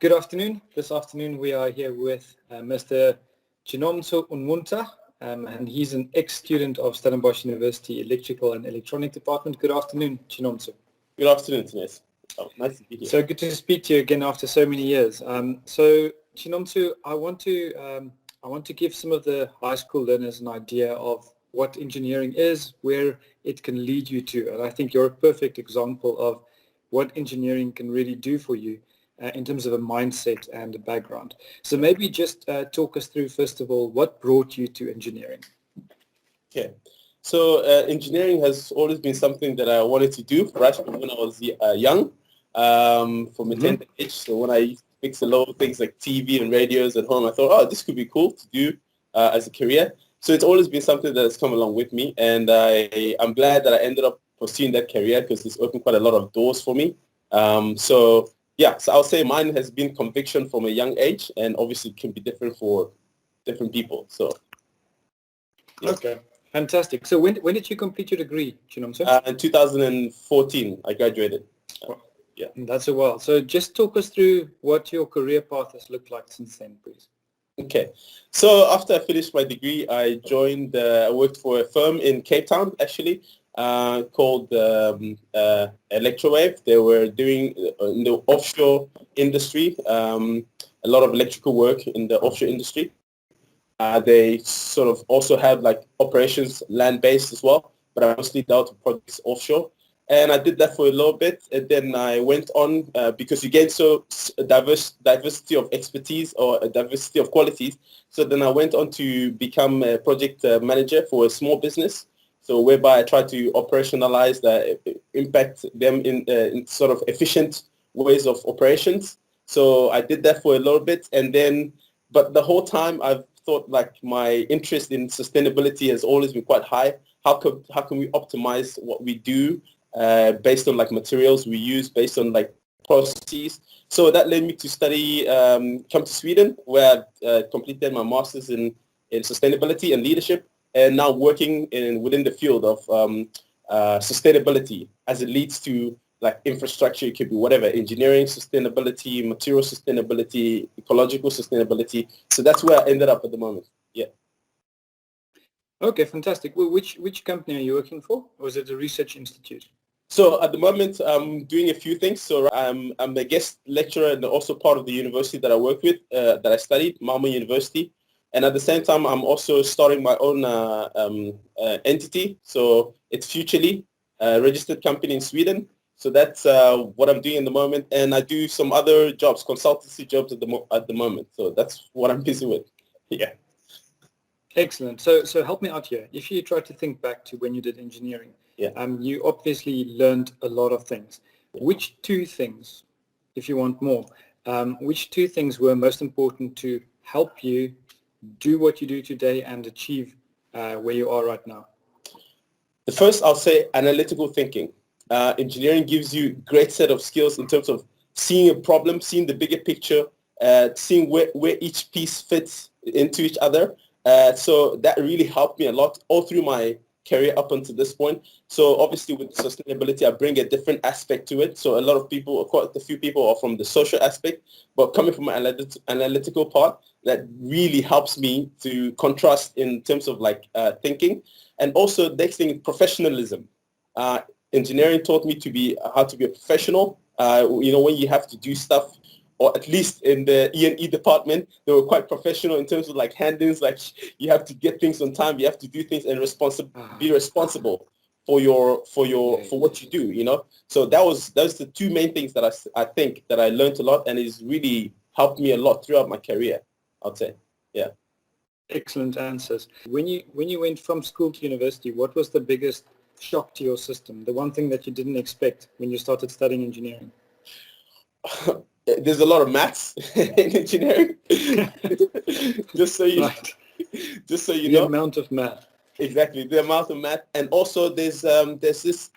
Good afternoon. This afternoon we are here with Mr. Chinomnso Onwunta, and he's an ex-student of Stellenbosch University Electrical and Electronic Department. Good afternoon, Chinomnso. Good afternoon, Tines. Oh, nice to be here. So good to speak to you again after so many years. So Chinomnso, I want to give some of the high school learners an idea of what engineering is, where it can lead you to, and I think you're a perfect example of what engineering can really do for you. In terms of a mindset and a background. So maybe just talk us through, first of all, what brought you to engineering? Okay. So engineering has always been something that I wanted to do, right, when I was young, from a tender age. So when I used to fix a lot of things like TV and radios at home, I thought, oh, this could be cool to do as a career. So it's always been something that has come along with me. And I'm glad that I ended up pursuing that career because it's opened quite a lot of doors for me. Yeah, so I'll say mine has been conviction from a young age, and obviously it can be different for different people. So, yeah. Okay, fantastic. So when did you complete your degree, Chinomnso? In 2014, I graduated. Yeah, that's a while. So just talk us through what your career path has looked like since then, please. Okay, so after I finished my degree, I joined, I worked for a firm in Cape Town, actually, called Electrowave. They were doing in the offshore industry, a lot of electrical work in the offshore industry. They sort of also had like operations land-based as well, but I mostly dealt with projects offshore. And I did that for a little bit, and then I went on because you get so diversity of expertise or a diversity of qualities. So then I went on to become a project manager for a small business. So whereby I try to operationalize impact them in sort of efficient ways of operations. So I did that for a little bit, and then, but the whole time I've thought like my interest in sustainability has always been quite high. How can we optimize what we do based on like materials we use, based on like processes? So that led me to study, come to Sweden, where I completed my master's in sustainability and leadership, and now working within the field of sustainability as it leads to like infrastructure. It could be whatever, engineering sustainability, material sustainability, ecological sustainability. So that's where I ended up at the moment. Yeah. Okay, fantastic. Well, which company are you working for? Or is it a research institute? So at the moment, I'm doing a few things. So I'm a guest lecturer and also part of the university that I work with, that I studied, Malmo University. And at the same time, I'm also starting my own entity. So it's Futurely, a registered company in Sweden. So that's what I'm doing in the moment. And I do some other jobs, consultancy jobs at the moment. So that's what I'm busy with. Yeah. Excellent. So help me out here. If you try to think back to when you did engineering, you obviously learned a lot of things. Which two things, if you want more, which two things were most important to help you do what you do today and achieve where you are right now? The first, I'll say analytical thinking. Engineering gives you a great set of skills in terms of seeing a problem, seeing the bigger picture, seeing where each piece fits into each other. So that really helped me a lot all through my career up until this point. So obviously with sustainability, I bring a different aspect to it. So a lot of people, quite a few people are from the social aspect, but coming from an analytical part, that really helps me to contrast in terms of like thinking. And also next thing, professionalism. Engineering taught me how to be a professional. When you have to do stuff, or at least in the E&E department, they were quite professional in terms of like handlings, like you have to get things on time, you have to do things and be responsible for what you do, So those the two main things that I think that I learned a lot, and it's really helped me a lot throughout my career, I'd say. Yeah. Excellent answers. When you went from school to university, what was the biggest shock to your system? The one thing that you didn't expect when you started studying engineering? There's a lot of maths in engineering. just so you the know. The amount of math. Exactly, the amount of math. And also there's this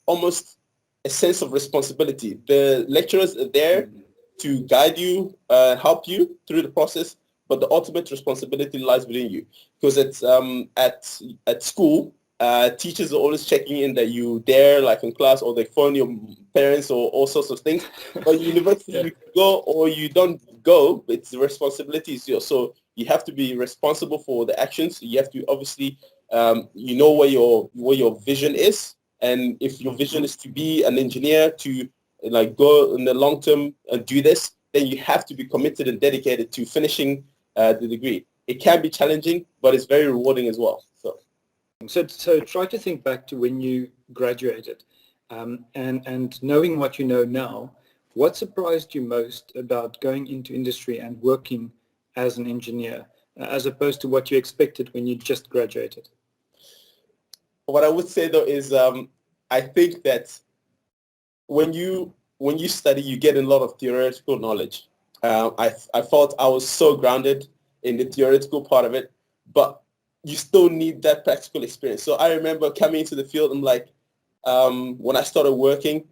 almost a sense of responsibility. The lecturers are there to guide you, help you through the process, but the ultimate responsibility lies within you. Because it's at school, teachers are always checking in that you there, like in class, or they phone your parents or all sorts of things. But university, you go or you don't go. It's the responsibility is yours. So you have to be responsible for the actions. You have to obviously, you know where your vision is, and if your vision is to be an engineer, to like go in the long term and do this, then you have to be committed and dedicated to finishing the degree. It can be challenging, but it's very rewarding as well. So try to think back to when you graduated, and knowing what you know now, what surprised you most about going into industry and working as an engineer, as opposed to what you expected when you just graduated? What I would say though is I think that when you study, you get a lot of theoretical knowledge. I felt I was so grounded in the theoretical part of it, but you still need that practical experience. So I remember coming into the field and like when I started working,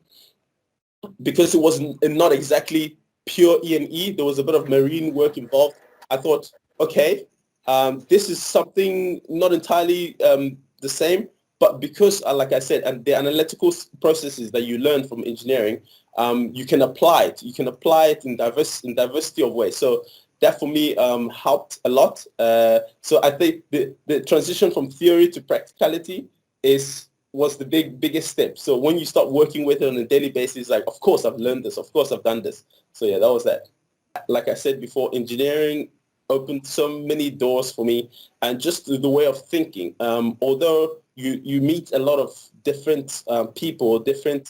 because it was not exactly pure E&E, there was a bit of marine work involved. I thought, okay, this is something not entirely the same, but because, like I said, and the analytical processes that you learn from engineering, you can apply it. You can apply it in diversity of ways. So that for me helped a lot. So I think the transition from theory to practicality was the biggest step. So when you start working with it on a daily basis, like, of course I've learned this, of course I've done this. So yeah, that was that. Like I said before, engineering opened so many doors for me, and just the way of thinking. Although you meet a lot of different people, different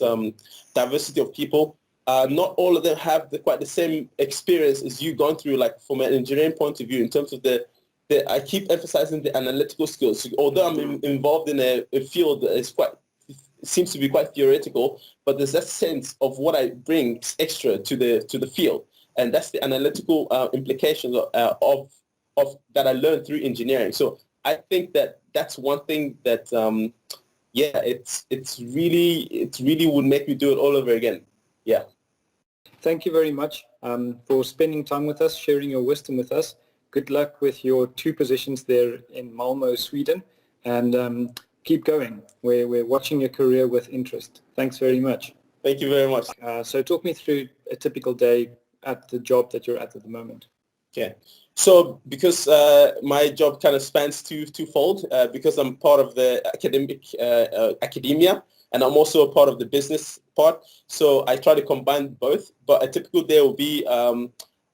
diversity of people, not all of them have quite the same experience as you gone through, like from an engineering point of view, in terms of I keep emphasizing the analytical skills. Although I'm involved in a field that is seems to be quite theoretical, but there's that sense of what I bring extra to the field, and that's the analytical implications of that I learned through engineering. So I think that's one thing that it really would make me do it all over again. Yeah. Thank you very much for spending time with us, sharing your wisdom with us. Good luck with your 2 positions there in Malmo, Sweden, and keep going. We're watching your career with interest. Thanks very much. Thank you very much. So talk me through a typical day at the job that you're at the moment. Okay. So because my job kind of spans twofold, because I'm part of the academia, and I'm also a part of the business part. So I try to combine both. But a typical day will be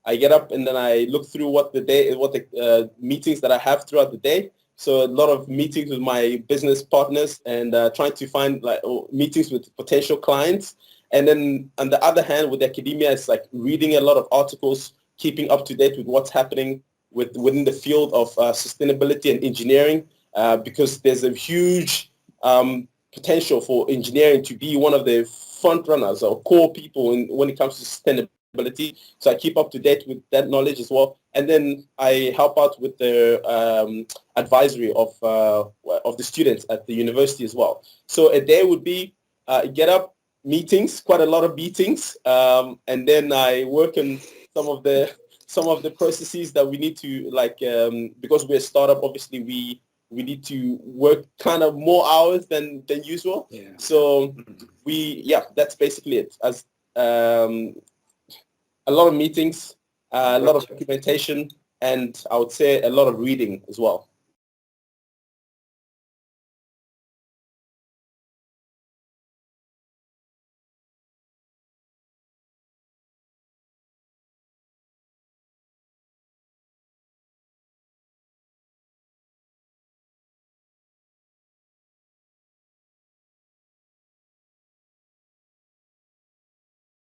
I get up and then I look through what the meetings that I have throughout the day. So a lot of meetings with my business partners and trying to find meetings with potential clients. And then on the other hand, with academia, it's like reading a lot of articles, keeping up to date with what's happening within the field of sustainability and engineering, because there's a huge potential for engineering to be one of the front runners or core people when it comes to sustainability. So I keep up to date with that knowledge as well. And then I help out with the advisory of the students at the university as well. So a day would be get up, meetings, quite a lot of meetings, and then I work on some of the processes that we need to because we're a startup. Obviously, we need to work kind of more hours than usual. Yeah. So that's basically it. As a lot of meetings, a lot of documentation, and I would say a lot of reading as well.